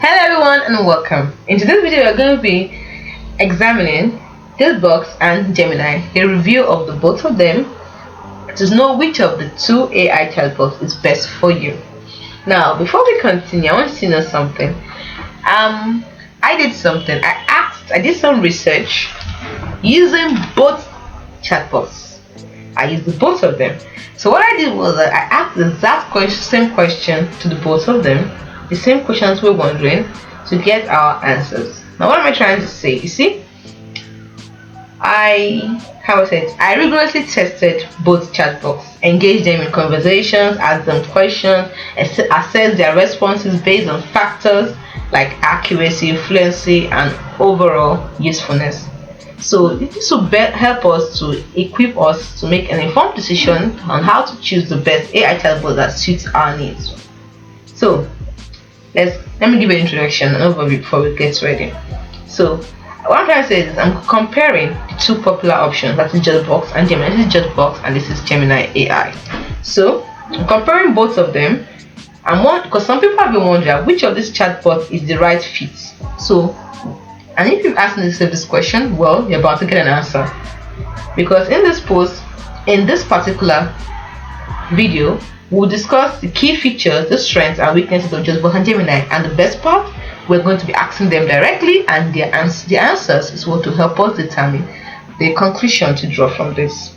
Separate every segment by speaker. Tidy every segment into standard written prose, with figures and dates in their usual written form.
Speaker 1: Hello everyone and welcome. In today's video we are going to be examining JOTBOT and Gemini, a review of the both of them to know which of the two AI chatbots is best for you. Now before we continue, I want you to know something. I did something. I did some research using both chatbots. I used the both of them. So what I did was that I asked the same question to the both of them, the same questions we're wondering, to get our answers. Now what am I trying to say? You see, I rigorously tested both chatbots, engaged them in conversations, asked them questions, assessed their responses based on factors like accuracy, fluency, and overall usefulness. So this will help us to equip us to make an informed decision on how to choose the best AI chatbot that suits our needs. So let me give you an introduction and overview before we get ready. So what I'm trying to say is I'm comparing the two popular options, that is JOTBOT and Gemini. This is JOTBOT and this is Gemini AI. So I'm comparing both of them, and because some people have been wondering which of these chatbots is the right fit. So, and if you've asked me this question, well, you're about to get an answer, because in this post, in this particular video, we'll discuss the key features, the strengths and weaknesses of JOTBOT and Gemini, and the best part, we're going to be asking them directly, and the answers is what will help us determine the conclusion to draw from this.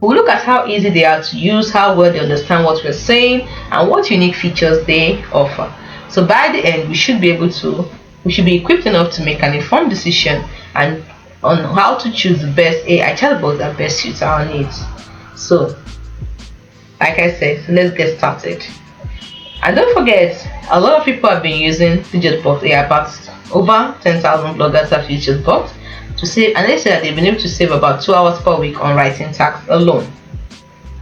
Speaker 1: We'll look at how easy they are to use, how well they understand what we're saying, and what unique features they offer. So by the end, we should be equipped enough to make an informed decision and on how to choose the best AI chatbot that best suits our needs. So like I said, let's get started. And don't forget, a lot of people have been using the JOTBOT AI. About over 10,000 bloggers have used JOTBOT to save, and they say that they've been able to save about 2 hours per week on writing tasks alone.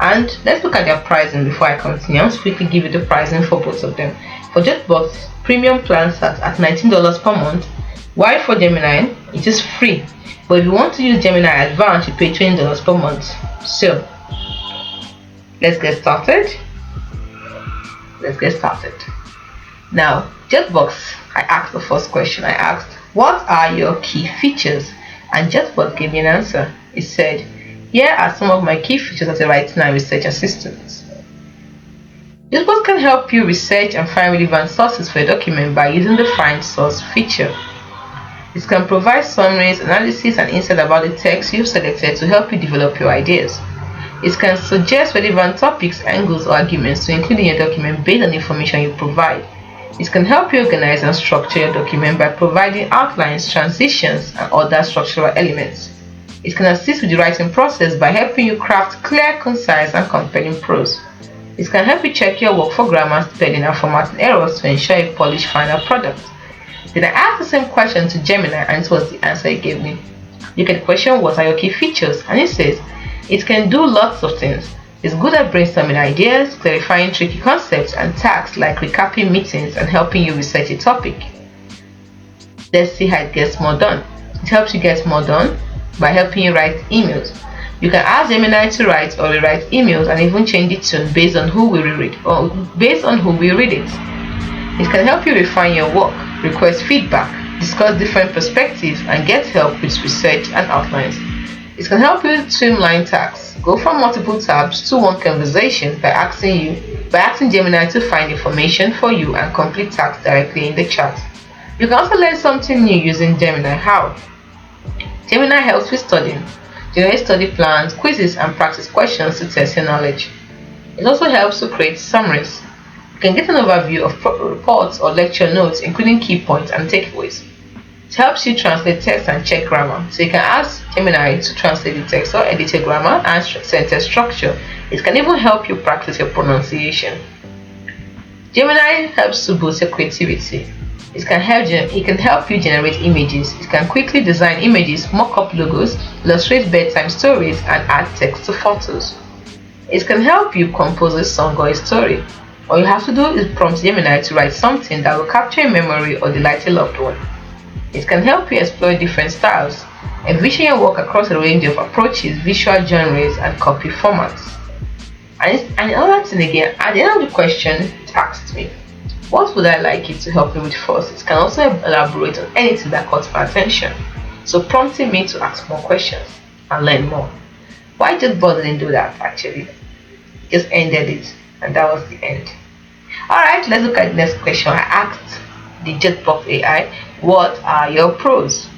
Speaker 1: And let's look at their pricing before I continue. I'll quickly give you the pricing for both of them. For JOTBOT, premium plan starts at $19 per month, while for Gemini it is free. But if you want to use Gemini Advanced, you pay $20 per month. So let's get started. Now, JOTBOT, I asked the first question. I asked, what are your key features? And JOTBOT gave me an answer. It said, here are some of my key features as a writing and research assistant. JOTBOT can help you research and find relevant sources for a document by using the Find Source feature. It can provide summaries, analysis, and insight about the text you've selected to help you develop your ideas. It can suggest relevant topics, angles, or arguments to include in your document based on the information you provide. It can help you organize and structure your document by providing outlines, transitions, and other structural elements. It can assist with the writing process by helping you craft clear, concise, and compelling prose. It can help you check your work for grammar, spelling, and formatting errors to ensure a polished final product. Then I asked the same question to Gemini, and it was the answer it gave me. You can question what are your key features, and it says it can do lots of things. It's good at brainstorming ideas, clarifying tricky concepts, and tasks like recapping meetings and helping you research a topic. Let's see how it gets more done. It helps you get more done by helping you write emails. You can ask Gemini to write or rewrite emails and even change its tone based on who will read it or based on who will read it. It can help you refine your work, request feedback, discuss different perspectives, and get help with research and outlines. It can help you streamline tasks, go from multiple tabs to one conversation by asking Gemini to find information for you and complete tasks directly in the chat. You can also learn something new using Gemini. How? Gemini helps with studying, generate study plans, quizzes, and practice questions to test your knowledge. It also helps to create summaries. You can get an overview of reports or lecture notes, including key points and takeaways. It helps you translate text and check grammar. So you can ask Gemini to translate the text or edit your grammar and sentence structure. It can even help you practice your pronunciation. Gemini helps to boost your creativity. It can help you generate images. It can quickly design images, mock up logos, illustrate bedtime stories, and add text to photos. It can help you compose a song or a story. All you have to do is prompt Gemini to write something that will capture a memory or delight a loved one. It can help you explore different styles, envision your work across a range of approaches, visual genres, and copy formats. And another thing again, at the end of the question, it asked me, What would I like it to help me with first? It can also elaborate on anything that caught my attention, so prompting me to ask more questions and learn more. Why JOTBOT didn't do that actually? Just ended it, and that was the end. Alright, let's look at the next question. I asked the JOTBOT AI, what are your pros?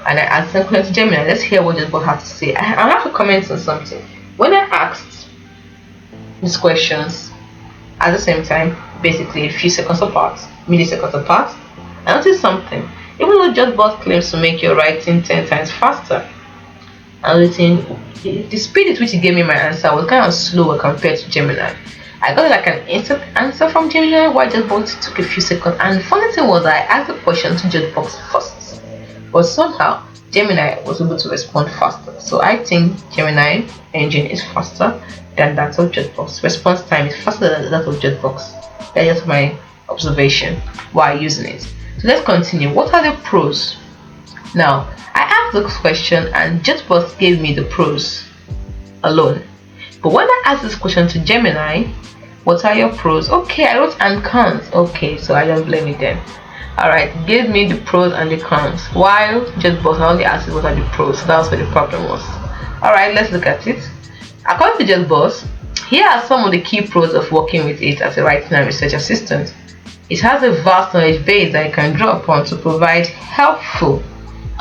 Speaker 1: And I asked them to Gemini. Let's hear what JOTBOT has to say. I have to comment on something. When I asked these questions at the same time, basically a few seconds apart, milliseconds apart, I noticed something. Even though JOTBOT claims to make your writing 10 times faster, and the speed at which it gave me my answer was kind of slower compared to Gemini. I got like an instant answer from Gemini, while JOTBOT took a few seconds. And the funny thing was, I asked the question to JOTBOT first, but somehow Gemini was able to respond faster. So I think Gemini engine is faster than that of JOTBOT. Response time is faster than that of JOTBOT. That's just my observation while using it. So let's continue. What are the pros? Now, I asked this question and JOTBOT gave me the pros alone. But when I asked this question to Gemini, what are your pros? Okay, I wrote and cons. Okay, so I don't blame it then. Alright, gave me the pros and the cons. While JOTBOT only asked what are the pros, so that was where the problem was. Alright, let's look at it. According to JOTBOT, here are some of the key pros of working with it as a writing and research assistant. It has a vast knowledge base that you can draw upon to provide helpful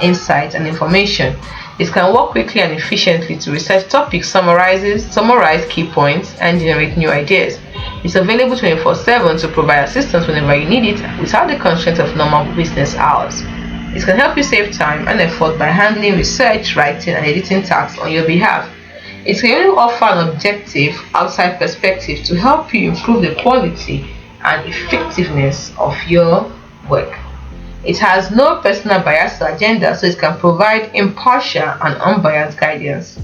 Speaker 1: insights and information. It can work quickly and efficiently to research topics, summarize key points, and generate new ideas. It's available 24/7 to provide assistance whenever you need it without the constraints of normal business hours. It can help you save time and effort by handling research, writing, and editing tasks on your behalf. It can only offer an objective, outside perspective to help you improve the quality and effectiveness of your work. It has no personal bias or agenda, so it can provide impartial and unbiased guidance.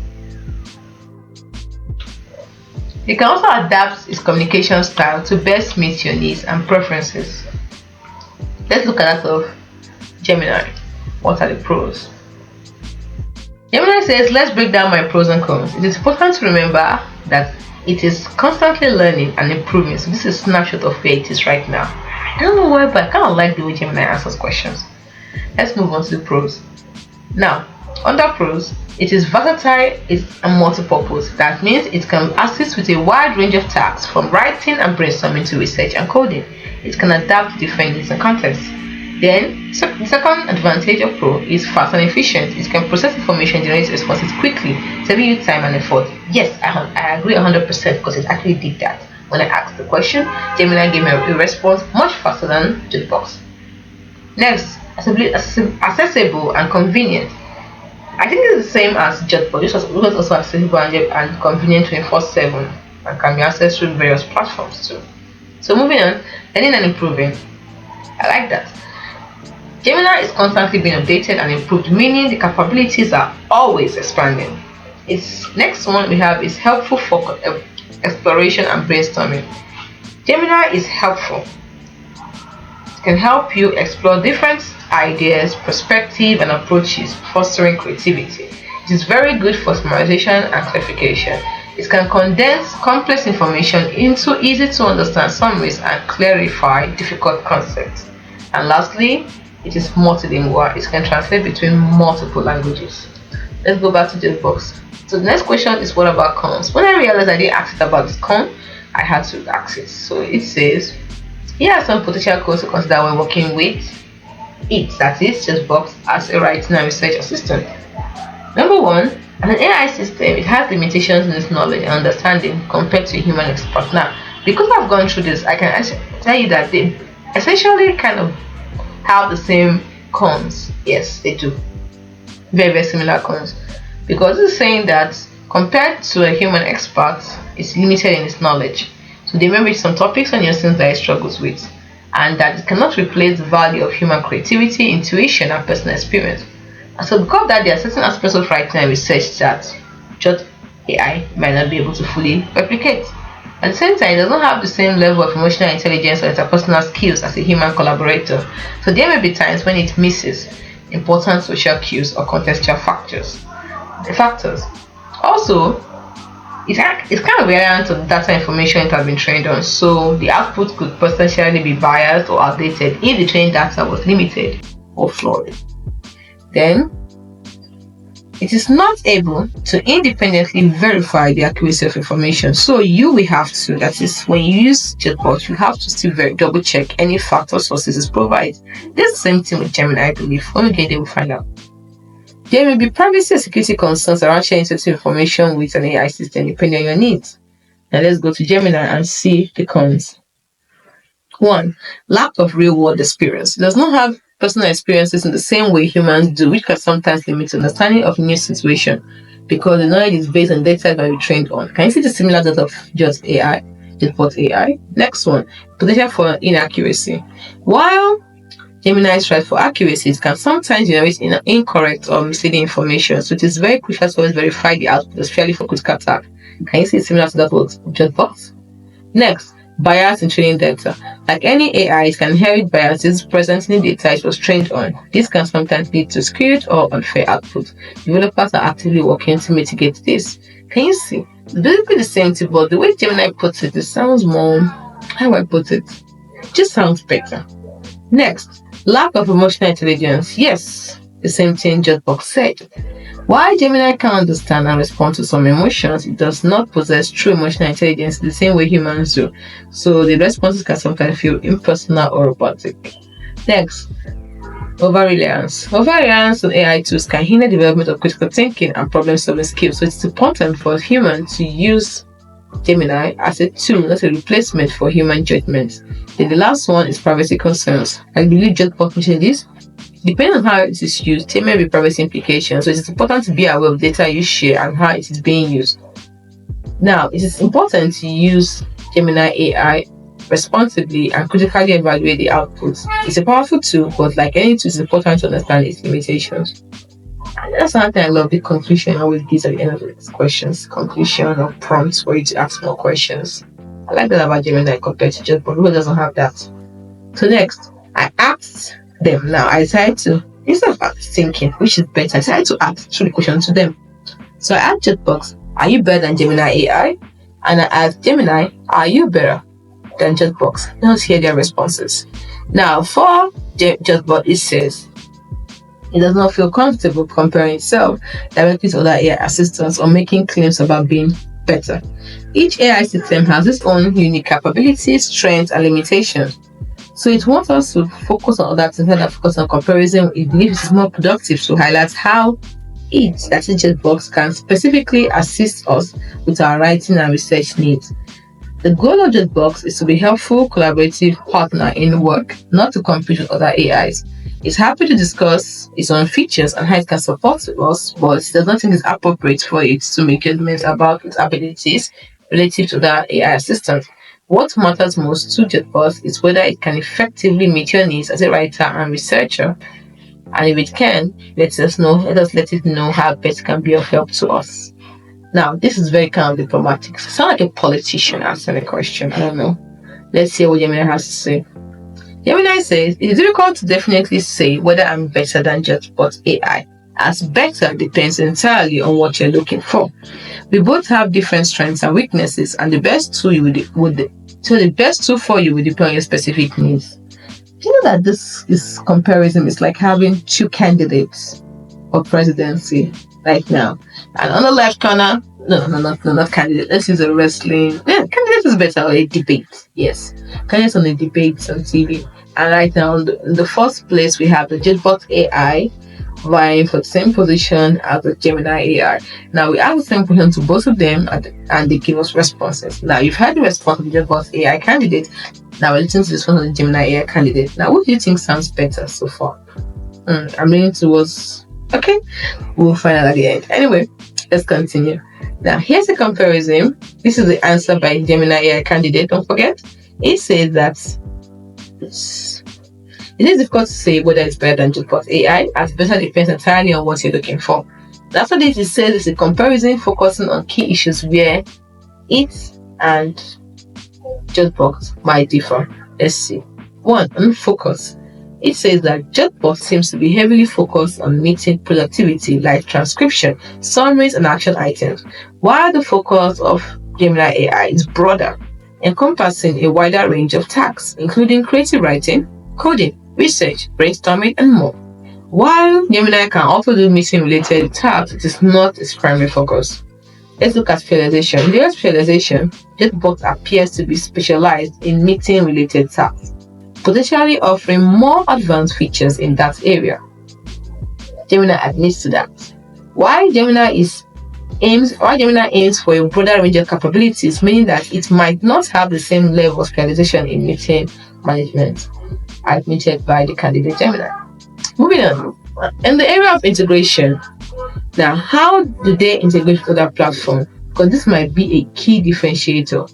Speaker 1: It can also adapt its communication style to best meet your needs and preferences. Let's look at that of Gemini. What are the pros? Gemini says, let's break down my pros and cons. It is important to remember that it is constantly learning and improving. So this is a snapshot of where it is right now. I don't know why, but I kind of like the way Gemini answers questions. Let's move on to the pros. Now, under pros, it is versatile and multi-purpose. That means it can assist with a wide range of tasks, from writing and brainstorming to research and coding. It can adapt to different needs and contexts. Then, the second advantage of Pro is fast and efficient. It can process information and generate responses quickly, saving you time and effort. Yes, I agree 100% because it actually did that. When I asked the question, Gemini gave me a response much faster than JOTBOT. Next, accessible and convenient. I think it's the same as JOTBOT. This was also accessible and convenient 24/7 and can be accessed through various platforms too. So moving on, learning and improving. I like that. Gemini is constantly being updated and improved, meaning the capabilities are always expanding. Its next one we have is helpful for exploration and brainstorming. Gemini is helpful. It can help you explore different ideas, perspectives, and approaches, fostering creativity. It is very good for summarization and clarification. It can condense complex information into easy to understand summaries and clarify difficult concepts. And lastly, it is multilingual. It can translate between multiple languages. Let's go back to JOTBOT. So the next question is, what about cons? When I realized I didn't ask it about this con, I had to ask it. So it says, here are some potential cons to consider when working with it, that is JOTBOT, as a writing and research assistant. Number one, as an AI system, it has limitations in its knowledge and understanding compared to a human expert. Now, because I've gone through this, I can actually tell you that they essentially kind of have the same cons. Yes, they do. Very, very similar cons. Because it's saying that compared to a human expert, it's limited in its knowledge. So they may reach some topics and instances that it struggles with, and that it cannot replace the value of human creativity, intuition, and personal experience. And so because of that, there are certain aspects of writing and research that just AI might not be able to fully replicate. At the same time, it does not have the same level of emotional intelligence or interpersonal skills as a human collaborator. So there may be times when it misses important social cues or contextual factors. Also, it's kind of reliant on the data information it has been trained on, so the output could potentially be biased or outdated if the training data was limited or flawed. Then, it is not able to independently verify the accuracy of information. So you will have to, that is, when you use Chatbot, you have to still double check any factor sources it provides. This is the same thing with Gemini, I believe. When we get there, we'll find out. There may be privacy and security concerns around sharing sensitive information with an AI system depending on your needs. Now let's go to Gemini and see the cons. 1. Lack of real-world experience. It does not have personal experiences in the same way humans do, which can sometimes limit understanding of new situation because the knowledge is based on data that we trained on. Can you see the similar data of Chatbot AI? Next one, potential for inaccuracy. While Gemini strives for accuracy, it can sometimes generate incorrect or misleading information, so it is very crucial to always verify the output, especially for critical tasks. Can you see similar to that of Chatbot? Next, bias in training data. Like any AI, it can inherit biases present in the data it was trained on. This can sometimes lead to skewed or unfair output. Developers are actively working to mitigate this. Can you see? It's basically the same thing, but the way Gemini puts it sounds more, how I put it, just sounds better. Next, lack of emotional intelligence. Yes, the same thing Chatbot said. While Gemini can understand and respond to some emotions, it does not possess true emotional intelligence the same way humans do. So the responses can sometimes feel impersonal or robotic. Next, over-reliance. Over-reliance on AI tools can hinder development of critical thinking and problem-solving skills. So it's important for humans to use Gemini as a tool, not a replacement for human judgment. Then the last one is privacy concerns. I believe Chatbot mentioned this. Depending on how it is used, there may be privacy implications, so it is important to be aware of data you share and how it is being used. Now, it is important to use Gemini AI responsibly and critically evaluate the outputs. It's a powerful tool, but like any tool, it's important to understand its limitations. And that's another thing I love, the conclusion always gives at the end of these questions, conclusion or prompts for you to ask more questions. I like that about Gemini compared to Chatbot, who doesn't have that. So next, I asked them. Now I decided to, instead of thinking which is better, I decided to ask 3 questions to them. So I asked Chatbot, are you better than Gemini AI? And I asked Gemini, are you better than Chatbot? Let's hear their responses. Now for Chatbot, it says it does not feel comfortable comparing itself directly to other AI assistants or making claims about being better. Each AI system has its own unique capabilities, strengths, and limitations. So it wants us to focus on other things instead of focus on comparison. It believes it is more productive to highlight how that is Chatbot can specifically assist us with our writing and research needs. The goal of Chatbot is to be a helpful, collaborative partner in work, not to compete with other AIs. It's happy to discuss its own features and how it can support us, but it does not think it's appropriate for it to make judgments about its abilities relative to the AI assistant. What matters most to Chatbot is whether it can effectively meet your needs as a writer and researcher, and if it can, let us let it know how best can be of help to us. Now, this is very kind of diplomatic. Sound like a politician answering a question. I don't know. Let's hear what Gemini has to say. Gemini says, it is difficult to definitely say whether I'm better than Chatbot AI, as better depends entirely on what you're looking for. We both have different strengths and weaknesses, and the best tool for you will depend on your specific needs. Do you know that this comparison is like having 2 candidates for presidency right now? And on the left corner, not candidate. Let's use a wrestling. Yeah, candidate is better, or a debate. Yes, candidates on a debate on TV. And right now, in the first place, we have the Chatbot AI vying for the same position as the Gemini AI. Now we ask the same question to both of them, and they give us responses. Now you've heard the response of the Chatbot AI candidate. Now we're listening to the response of the Gemini AI candidate. Now, what do you think sounds better so far? I'm leaning towards. Okay, we'll find out at the end. Anyway, let's continue. Now here's a comparison. This is the answer by Gemini AI candidate. Don't forget, it says that it is difficult to say whether it's better than Chatbot AI, as better depends entirely on what you're looking for. After this, it says it's a comparison focusing on key issues where it and Chatbot might differ. Let's see. 1. On focus. It says that JOTBOT seems to be heavily focused on meeting productivity like transcription, summaries, and action items, while the focus of Gemini AI is broader, encompassing a wider range of tasks, including creative writing, coding, research, brainstorming, and more. While Gemini can also do meeting-related tasks, it is not its primary focus. Let's look at specialization. In the specialization, JOTBOT appears to be specialized in meeting-related tasks, potentially offering more advanced features in that area. Gemini admits to that. While Gemini aims for a broader range of capabilities, meaning that it might not have the same level of specialization in meeting management admitted by the candidate Gemini. Moving on, in the area of integration, now how do they integrate with other platforms? Because this might be a key differentiator.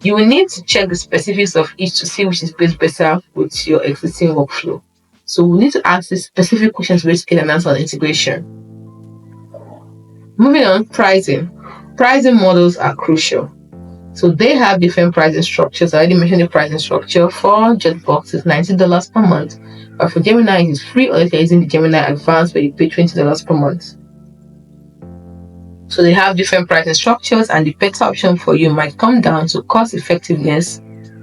Speaker 1: You will need to check the specifics of each to see which is based better with your existing workflow. So we need to ask these specific questions to get an answer on integration. Moving on, pricing. Pricing models are crucial. So they have different pricing structures. I already mentioned the pricing structure. For JOTBOT, it's $90 per month. But for Gemini, it's free, or if you're using the Gemini Advanced, where you pay $20 per month. So they have different pricing structures, and the better option for you might come down to cost effectiveness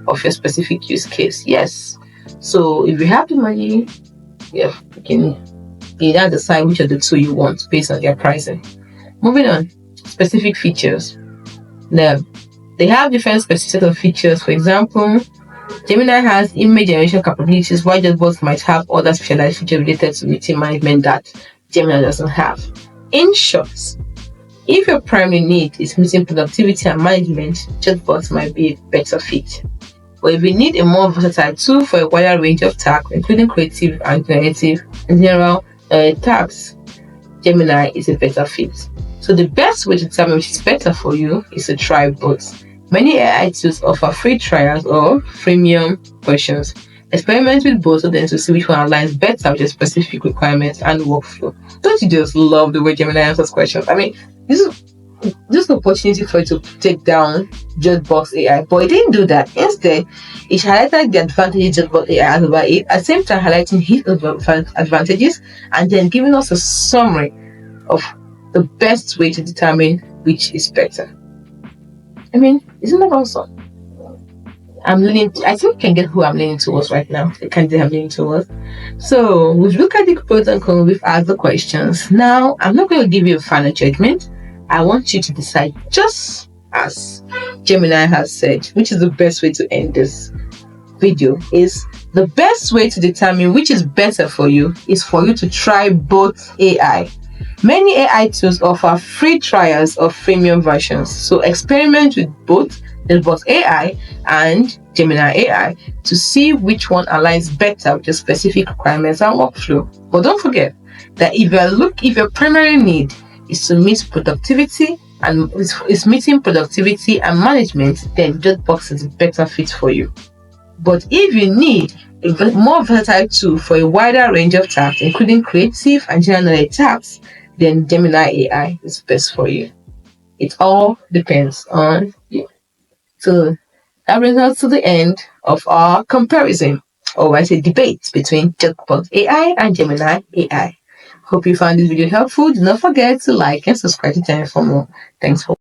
Speaker 1: of your specific use case. Yes. So if you have the money, you can decide which of the two you want based on their pricing. Moving on, specific features. Now, they have different specific set of features. For example, Gemini has image generation capabilities, while JOTBOT might have other specialized features related to meeting management that Gemini doesn't have. In short, if your primary need is meeting productivity and management, JOTBOT might be a better fit. But if you need a more versatile tool for a wider range of tasks, including creative and creative and general tasks, Gemini is a better fit. So the best way to determine which is better for you is to try both. Many AI tools offer free trials or freemium versions. Experiment with both of them to see which one aligns better with your specific requirements and workflow. Don't you just love the way Gemini answers questions? I mean, this is an opportunity for you to take down JOTBOT AI, but it didn't do that. Instead, it highlighted the advantages JOTBOT AI has over it, at the same time highlighting his advantages, and then giving us a summary of the best way to determine which is better. I mean, isn't that awesome? I think you can get who I'm leaning towards right now. The candidate I'm leaning towards. So we've looked at the pros and cons, we've asked the questions. Now, I'm not going to give you a final judgment. I want you to decide, just as Gemini has said, which is the best way to end this video. Is the best way to determine which is better for you is for you to try both AI. Many AI tools offer free trials of freemium versions, so experiment with both JOTBOT AI and Gemini AI to see which one aligns better with your specific requirements and workflow. But don't forget that if your primary need is to meet productivity and is meeting productivity and management, then JOTBOT is a better fit for you. But if you need a more versatile tool for a wider range of tasks, including creative and general tasks, then Gemini AI is best for you. It all depends on you. So that brings us to the end of our comparison, or I say debate, between JOTBOT AI and Gemini AI. Hope you found this video helpful. Do not forget to like and subscribe to the channel for more. Thanks for